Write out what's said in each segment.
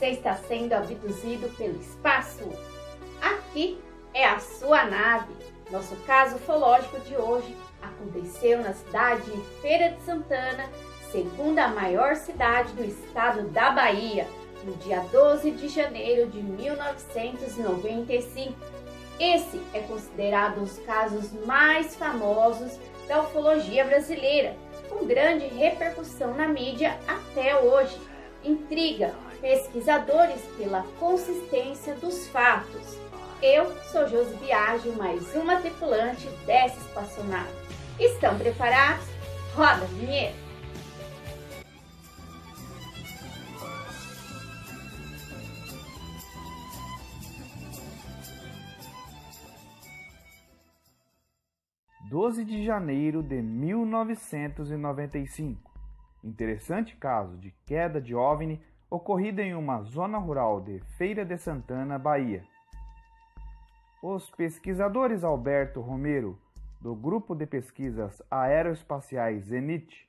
Você está sendo abduzido pelo espaço. Aqui é a sua nave. Nosso caso ufológico de hoje aconteceu na cidade de Feira de Santana, segunda maior cidade do estado da Bahia, no dia 12 de janeiro de 1995. Esse é considerado um dos casos mais famosos da ufologia brasileira, com grande repercussão na mídia até hoje. Intriga pesquisadores pela consistência dos fatos. Eu sou Josi Biagio, mais uma tripulante dessa espaçonave. Estão preparados? Roda a vinheta! (12 de janeiro de 1995). Interessante caso de queda de OVNI ocorrida em uma zona rural de Feira de Santana, Bahia. Os pesquisadores Alberto Romero, do Grupo de Pesquisas Aeroespaciais Zenit,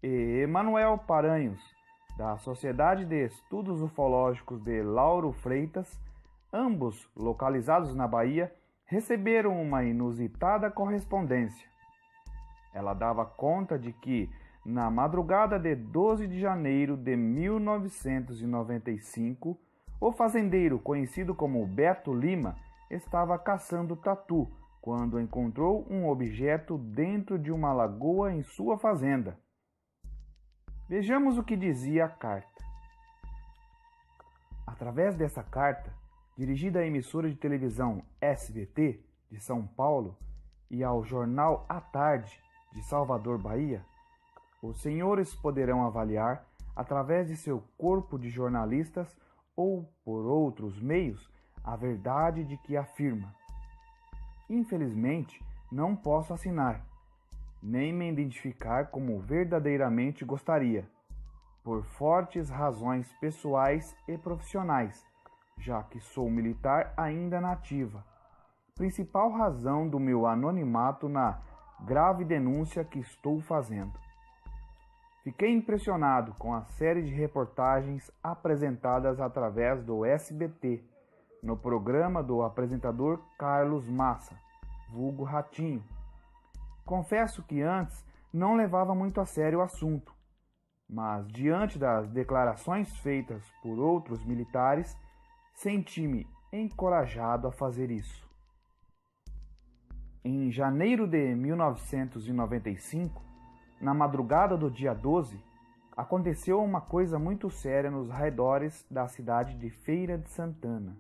e Emanuel Paranhos, da Sociedade de Estudos Ufológicos de Lauro Freitas, ambos localizados na Bahia, receberam uma inusitada correspondência. Ela dava conta de que, na madrugada de 12 de janeiro de 1995, o fazendeiro conhecido como Beto Lima estava caçando tatu quando encontrou um objeto dentro de uma lagoa em sua fazenda. Vejamos o que dizia a carta. Através dessa carta, dirigida à emissora de televisão SBT de São Paulo e ao jornal À Tarde de Salvador, Bahia, os senhores poderão avaliar, através de seu corpo de jornalistas ou por outros meios, a verdade de que afirma. Infelizmente, não posso assinar, nem me identificar como verdadeiramente gostaria, por fortes razões pessoais e profissionais, já que sou militar ainda na ativa. Principal razão do meu anonimato na grave denúncia que estou fazendo. Fiquei impressionado com a série de reportagens apresentadas através do SBT, no programa do apresentador Carlos Massa, vulgo Ratinho. Confesso que antes não levava muito a sério o assunto, mas diante das declarações feitas por outros militares, senti-me encorajado a fazer isso. Em janeiro de 1995, na madrugada do dia 12, aconteceu uma coisa muito séria nos arredores da cidade de Feira de Santana.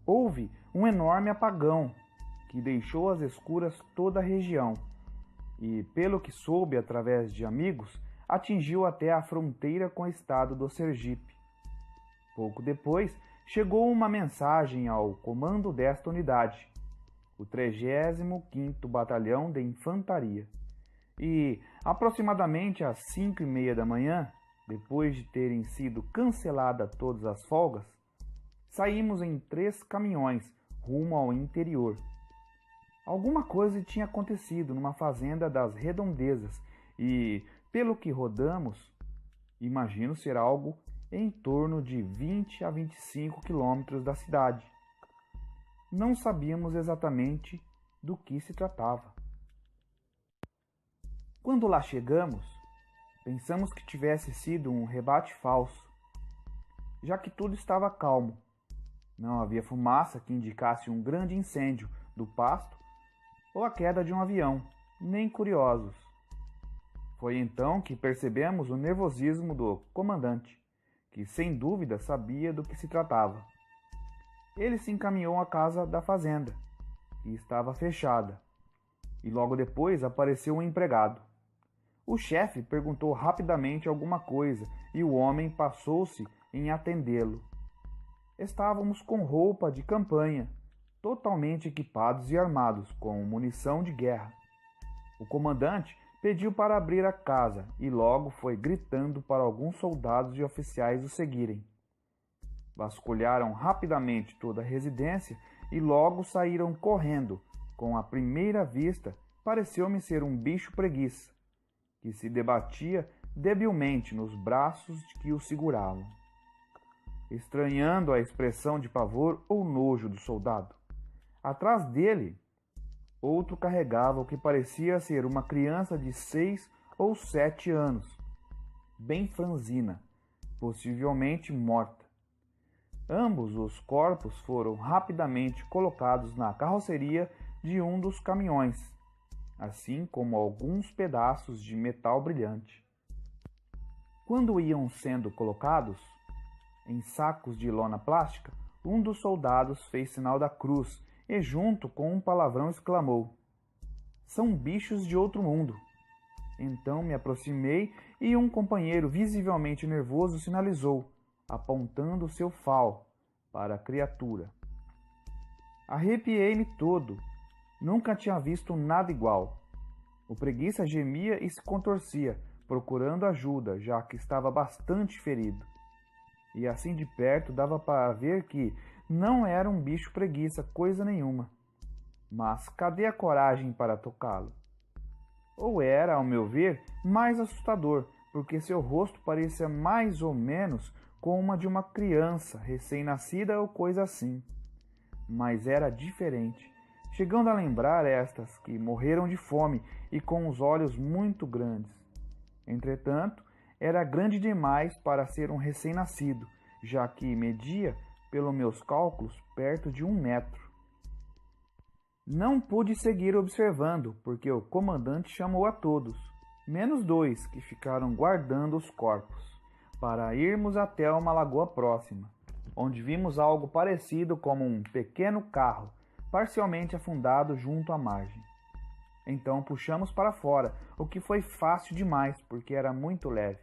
Houve um enorme apagão que deixou às escuras toda a região e, pelo que soube através de amigos, atingiu até a fronteira com o estado do Sergipe. Pouco depois, chegou uma mensagem ao comando desta unidade, o 35º Batalhão de Infantaria. E, aproximadamente às 5h30 da manhã, depois de terem sido canceladas todas as folgas, saímos em 3 caminhões rumo ao interior. Alguma coisa tinha acontecido numa fazenda das redondezas e, pelo que rodamos, imagino ser algo em torno de 20 a 25 quilômetros da cidade. Não sabíamos exatamente do que se tratava. Quando lá chegamos, pensamos que tivesse sido um rebate falso, já que tudo estava calmo. Não havia fumaça que indicasse um grande incêndio do pasto ou a queda de um avião, nem curiosos. Foi então que percebemos o nervosismo do comandante, que sem dúvida sabia do que se tratava. Ele se encaminhou à casa da fazenda, que estava fechada, e logo depois apareceu um empregado. O chefe perguntou rapidamente alguma coisa e o homem passou-se em atendê-lo. Estávamos com roupa de campanha, totalmente equipados e armados com munição de guerra. O comandante pediu para abrir a casa e logo foi gritando para alguns soldados e oficiais o seguirem. Vasculharam rapidamente toda a residência e logo saíram correndo. Com a primeira vista, pareceu-me ser um bicho preguiça, que se debatia debilmente nos braços que o seguravam. estranhando a expressão de pavor ou nojo do soldado. Atrás dele, outro carregava o que parecia ser uma criança de 6 ou 7 anos, bem franzina, possivelmente morta. Ambos os corpos foram rapidamente colocados na carroceria de um dos caminhões, assim como alguns pedaços de metal brilhante. Quando iam sendo colocados em sacos de lona plástica, um dos soldados fez sinal da cruz e, junto com um palavrão, exclamou: "São bichos de outro mundo." Então me aproximei e um companheiro visivelmente nervoso sinalizou, apontando seu fal para a criatura. Arrepiei-me todo. Nunca tinha visto nada igual. O preguiça gemia e se contorcia, procurando ajuda, já que estava bastante ferido. E assim de perto dava para ver que não era um bicho preguiça, coisa nenhuma. Mas cadê a coragem para tocá-lo? Ou era, ao meu ver, mais assustador, porque seu rosto parecia mais ou menos com uma de uma criança recém-nascida ou coisa assim. Mas era diferente, chegando a lembrar estas que morreram de fome e com os olhos muito grandes. Entretanto, era grande demais para ser um recém-nascido, já que media, pelos meus cálculos, perto de 1 metro. Não pude seguir observando, porque o comandante chamou a todos, menos 2 que ficaram guardando os corpos, para irmos até uma lagoa próxima, onde vimos algo parecido como um pequeno carro, parcialmente afundado junto à margem. Então puxamos para fora, o que foi fácil demais, porque era muito leve.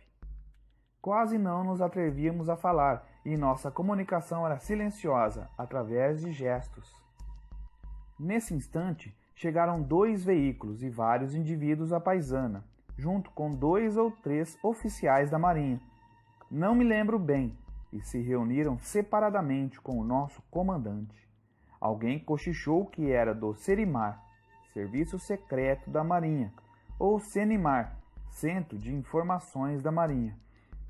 Quase não nos atrevíamos a falar, e nossa comunicação era silenciosa, através de gestos. Nesse instante, chegaram 2 veículos e vários indivíduos à paisana, junto com 2 ou 3 oficiais da Marinha. Não me lembro bem, e se reuniram separadamente com o nosso comandante. Alguém cochichou que era do Serimar, Serviço Secreto da Marinha, ou Senimar, Centro de Informações da Marinha,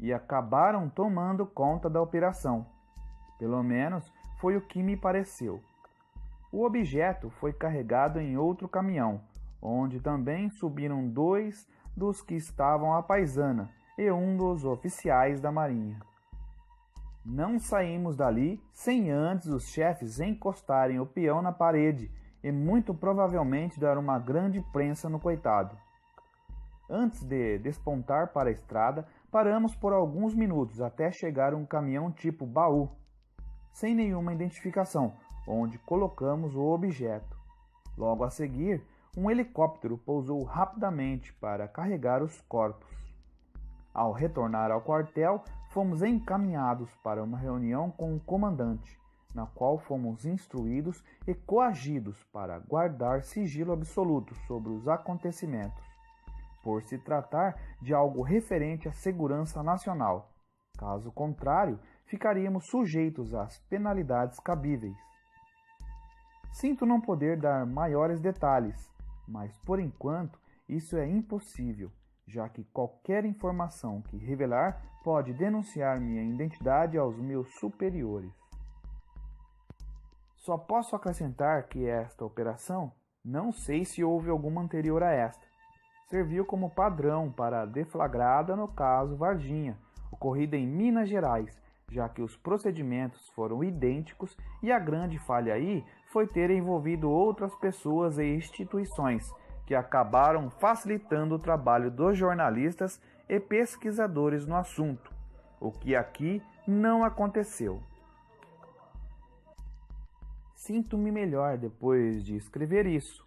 e acabaram tomando conta da operação. Pelo menos foi o que me pareceu. O objeto foi carregado em outro caminhão, onde também subiram 2 dos que estavam à paisana e um dos oficiais da Marinha. Não saímos dali sem antes os chefes encostarem o peão na parede e muito provavelmente dar uma grande prensa no coitado. Antes de despontar para a estrada, paramos por alguns minutos até chegar um caminhão tipo baú, sem nenhuma identificação, onde colocamos o objeto. Logo a seguir, um helicóptero pousou rapidamente para carregar os corpos. Ao retornar ao quartel, fomos encaminhados para uma reunião com o comandante, na qual fomos instruídos e coagidos para guardar sigilo absoluto sobre os acontecimentos, por se tratar de algo referente à segurança nacional. Caso contrário, ficaríamos sujeitos às penalidades cabíveis. Sinto não poder dar maiores detalhes, mas por enquanto isso é impossível, já que qualquer informação que revelar pode denunciar minha identidade aos meus superiores. Só posso acrescentar que esta operação, não sei se houve alguma anterior a esta, serviu como padrão para a deflagrada no caso Varginha, ocorrida em Minas Gerais, já que os procedimentos foram idênticos e a grande falha aí foi ter envolvido outras pessoas e instituições que acabaram facilitando o trabalho dos jornalistas e pesquisadores no assunto, o que aqui não aconteceu. Sinto-me melhor depois de escrever isso,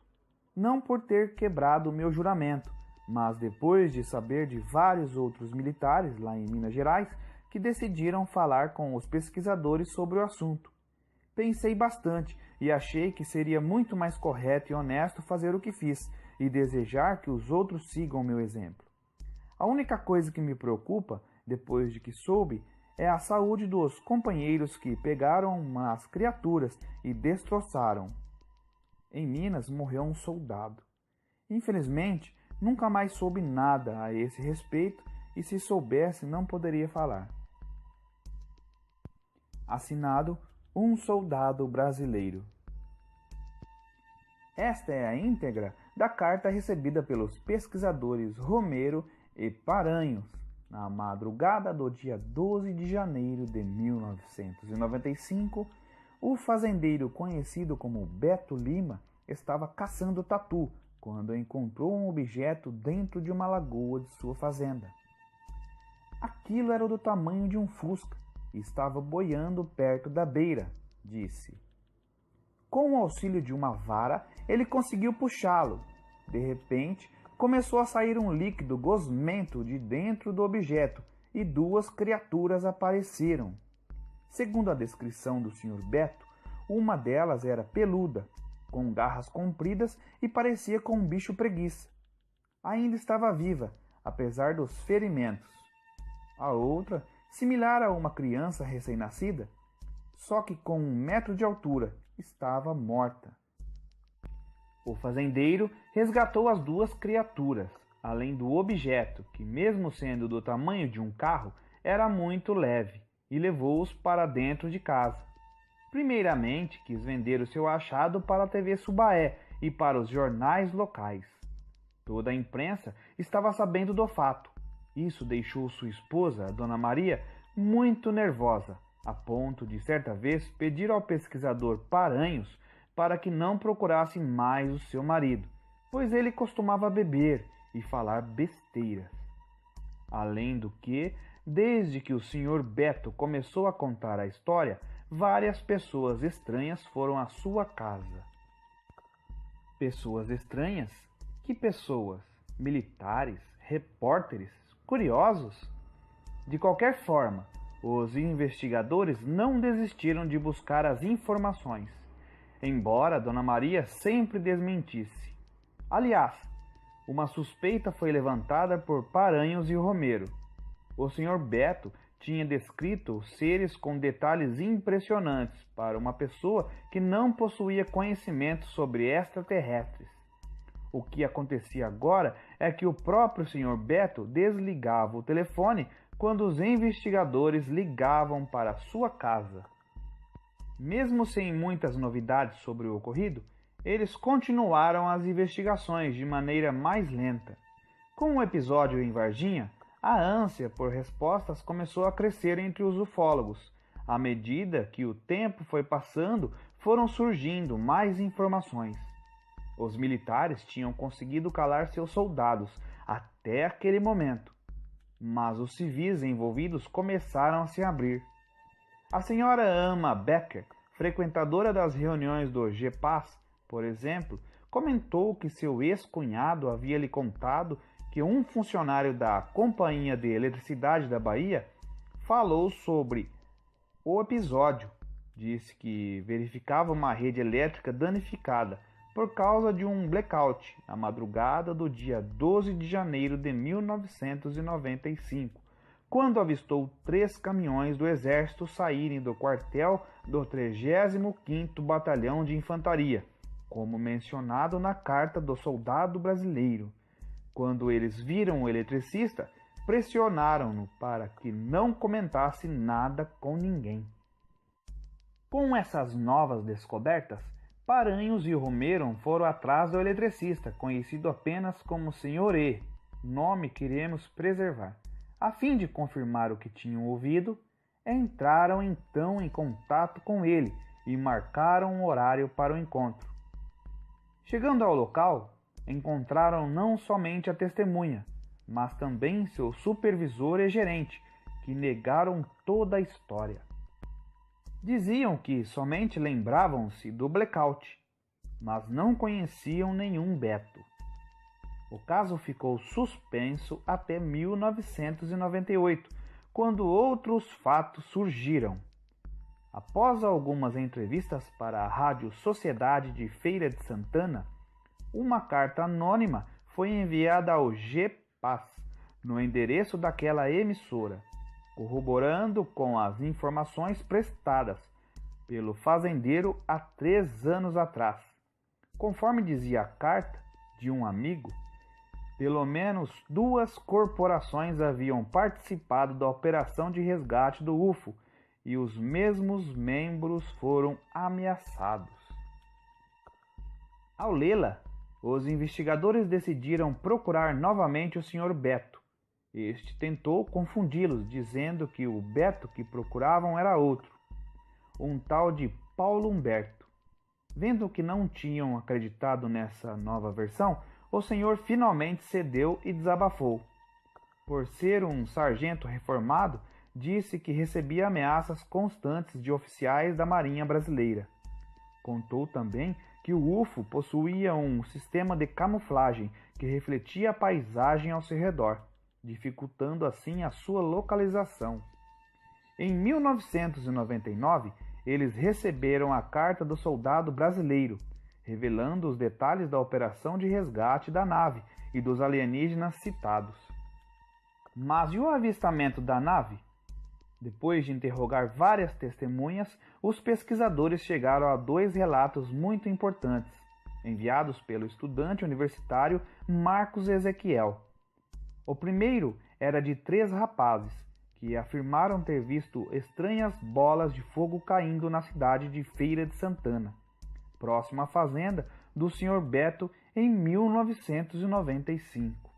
não por ter quebrado o meu juramento, mas depois de saber de vários outros militares lá em Minas Gerais que decidiram falar com os pesquisadores sobre o assunto. Pensei bastante e achei que seria muito mais correto e honesto fazer o que fiz e desejar que os outros sigam meu exemplo. A única coisa que me preocupa, depois de que soube, é a saúde dos companheiros que pegaram umas criaturas e destroçaram. Em Minas morreu um soldado. Infelizmente, nunca mais soube nada a esse respeito e se soubesse não poderia falar. Assinado um soldado brasileiro. Esta é a íntegra da carta recebida pelos pesquisadores Romero e Paranhos na madrugada do dia 12 de janeiro de 1995. O fazendeiro conhecido como Beto Lima estava caçando tatu quando encontrou um objeto dentro de uma lagoa de sua fazenda. Aquilo era do tamanho de um fusca e estava boiando perto da beira, disse. Com o auxílio de uma vara, ele conseguiu puxá-lo. De repente, começou a sair um líquido gosmento de dentro do objeto e duas criaturas apareceram. Segundo a descrição do Sr. Beto, uma delas era peluda, com garras compridas e parecia com um bicho preguiça. Ainda estava viva, apesar dos ferimentos. A outra, similar a uma criança recém-nascida, só que com 1 metro de altura, estava morta. O fazendeiro resgatou as duas criaturas, além do objeto, que mesmo sendo do tamanho de um carro, era muito leve, e levou-os para dentro de casa. Primeiramente, quis vender o seu achado para a TV Subaé e para os jornais locais. Toda a imprensa estava sabendo do fato. Isso deixou sua esposa, a Dona Maria, muito nervosa, a ponto de certa vez pedir ao pesquisador Paranhos para que não procurasse mais o seu marido, pois ele costumava beber e falar besteiras. Além do que, desde que o Sr. Beto começou a contar a história, várias pessoas estranhas foram à sua casa. Pessoas estranhas? Que pessoas? Militares? Repórteres? Curiosos? De qualquer forma, os investigadores não desistiram de buscar as informações, embora Dona Maria sempre desmentisse. Aliás, uma suspeita foi levantada por Paranhos e Romero. O Sr. Beto tinha descrito os seres com detalhes impressionantes para uma pessoa que não possuía conhecimento sobre extraterrestres. O que acontecia agora é que o próprio Sr. Beto desligava o telefone quando os investigadores ligavam para sua casa. Mesmo sem muitas novidades sobre o ocorrido, eles continuaram as investigações de maneira mais lenta. Com o episódio em Varginha, a ânsia por respostas começou a crescer entre os ufólogos. À medida que o tempo foi passando, foram surgindo mais informações. Os militares tinham conseguido calar seus soldados até aquele momento, mas os civis envolvidos começaram a se abrir. A senhora Ama Becker, frequentadora das reuniões do GPAS, por exemplo, comentou que seu ex-cunhado havia lhe contado que um funcionário da Companhia de Eletricidade da Bahia falou sobre o episódio. Disse que verificava uma rede elétrica danificada por causa de um blackout na madrugada do dia 12 de janeiro de 1995, quando avistou 3 caminhões do Exército saírem do quartel do 35º Batalhão de Infantaria, como mencionado na carta do soldado brasileiro. Quando eles viram o eletricista, pressionaram-no para que não comentasse nada com ninguém. Com essas novas descobertas, Paranhos e Romero foram atrás do eletricista, conhecido apenas como Sr. E, nome que iremos preservar. A fim de confirmar o que tinham ouvido, entraram então em contato com ele e marcaram um horário para o encontro. Chegando ao local, encontraram não somente a testemunha, mas também seu supervisor e gerente, que negaram toda a história. Diziam que somente lembravam-se do blackout, mas não conheciam nenhum Beto. O caso ficou suspenso até 1998, quando outros fatos surgiram. Após algumas entrevistas para a Rádio Sociedade de Feira de Santana, uma carta anônima foi enviada ao GPAS, no endereço daquela emissora, corroborando com as informações prestadas pelo fazendeiro há 3 anos atrás. Conforme dizia a carta de um amigo, pelo menos 2 corporações haviam participado da operação de resgate do UFO e os mesmos membros foram ameaçados. Ao lê-la, os investigadores decidiram procurar novamente o Sr. Beto. Este tentou confundi-los, dizendo que o Beto que procuravam era outro, um tal de Paulo Humberto. Vendo que não tinham acreditado nessa nova versão, o senhor finalmente cedeu e desabafou. Por ser um sargento reformado, disse que recebia ameaças constantes de oficiais da Marinha Brasileira. Contou também que o UFO possuía um sistema de camuflagem que refletia a paisagem ao seu redor, dificultando assim a sua localização. Em 1999, eles receberam a carta do soldado brasileiro, revelando os detalhes da operação de resgate da nave e dos alienígenas citados. Mas e o avistamento da nave? Depois de interrogar várias testemunhas, os pesquisadores chegaram a 2 relatos muito importantes, enviados pelo estudante universitário Marcos Ezequiel. O primeiro era de 3 rapazes, que afirmaram ter visto estranhas bolas de fogo caindo na cidade de Feira de Santana, próxima à fazenda do Sr. Beto, em 1995.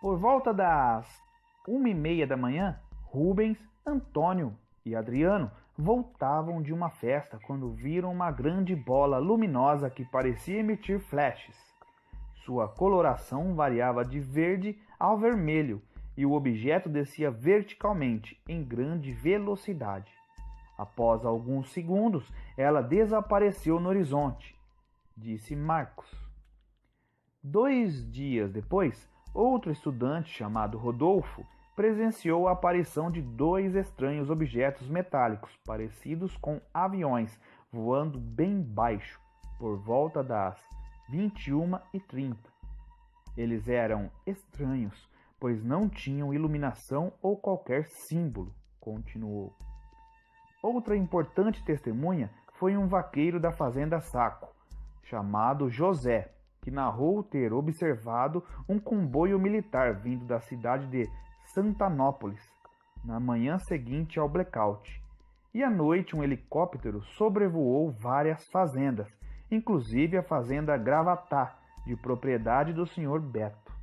Por volta das 1h30 da manhã, Rubens, Antônio e Adriano voltavam de uma festa quando viram uma grande bola luminosa que parecia emitir flashes. Sua coloração variava de verde ao vermelho e o objeto descia verticalmente em grande velocidade. Após alguns segundos, ela desapareceu no horizonte, disse Marcos. 2 dias depois, outro estudante chamado Rodolfo presenciou a aparição de 2 estranhos objetos metálicos parecidos com aviões voando bem baixo por volta das 21h30. Eles eram estranhos, pois não tinham iluminação ou qualquer símbolo, continuou. Outra importante testemunha foi um vaqueiro da fazenda Saco, chamado José, que narrou ter observado um comboio militar vindo da cidade de Santanópolis, na manhã seguinte ao blackout, e à noite um helicóptero sobrevoou várias fazendas, inclusive a fazenda Gravatá, de propriedade do Sr. Beto.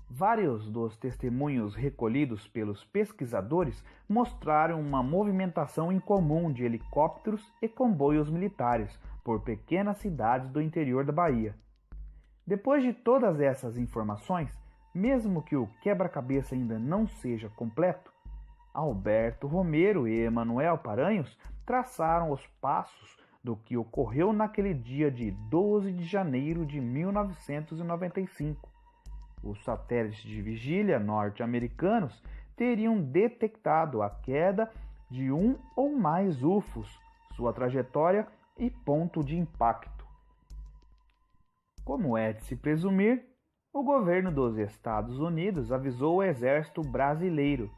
Vários dos testemunhos recolhidos pelos pesquisadores mostraram uma movimentação incomum de helicópteros e comboios militares por pequenas cidades do interior da Bahia. Depois de todas essas informações, mesmo que o quebra-cabeça ainda não seja completo, Alberto Romero e Emanuel Paranhos traçaram os passos do que ocorreu naquele dia de 12 de janeiro de 1995. Os satélites de vigília norte-americanos teriam detectado a queda de um ou mais UFOs, sua trajetória e ponto de impacto. Como é de se presumir, o governo dos Estados Unidos avisou o exército brasileiro,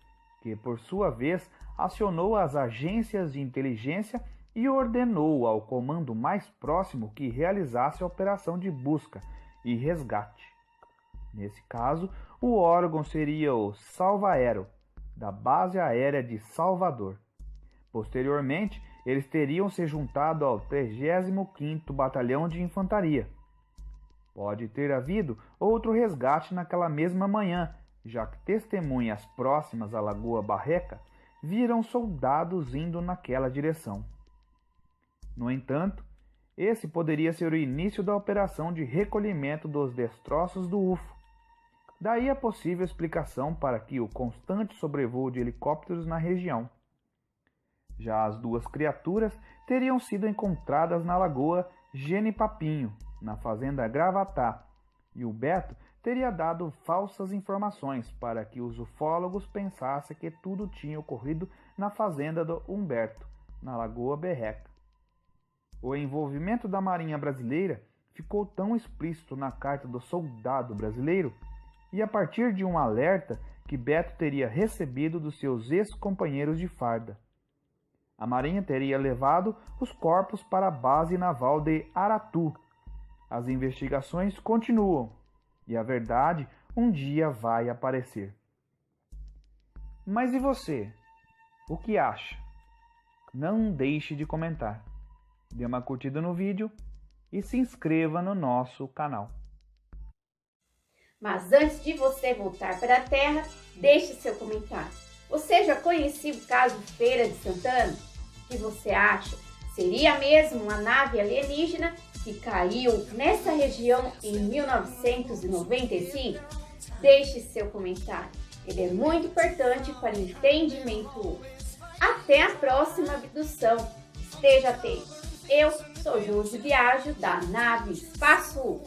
que por sua vez acionou as agências de inteligência e ordenou ao comando mais próximo que realizasse a operação de busca e resgate. Nesse caso, o órgão seria o Salvaero, da Base Aérea de Salvador. Posteriormente, eles teriam se juntado ao 35º Batalhão de Infantaria. Pode ter havido outro resgate naquela mesma manhã, já que testemunhas próximas à Lagoa Barreca viram soldados indo naquela direção. No entanto, esse poderia ser o início da operação de recolhimento dos destroços do UFO. Daí a possível explicação para que o constante sobrevoo de helicópteros na região. Já as 2 criaturas teriam sido encontradas na Lagoa Genipapinho, na fazenda Gravatá, e o Beto teria dado falsas informações para que os ufólogos pensassem que tudo tinha ocorrido na fazenda do Humberto, na Lagoa Berreca. O envolvimento da Marinha Brasileira ficou tão explícito na carta do soldado brasileiro e a partir de um alerta que Beto teria recebido dos seus ex-companheiros de farda. A Marinha teria levado os corpos para a base naval de Aratu. As investigações continuam e a verdade um dia vai aparecer. Mas e você? O que acha? Não deixe de comentar. Dê uma curtida no vídeo e se inscreva no nosso canal. Mas antes de você voltar para a Terra, deixe seu comentário. Você já conhecia o caso Feira de Santana? O que você acha? Seria mesmo uma nave alienígena que caiu nessa região em 1995? Deixe seu comentário. Ele é muito importante para o entendimento. Até a próxima abdução. Esteja atento. Eu sou Josi Biagio, da Nave Espaço.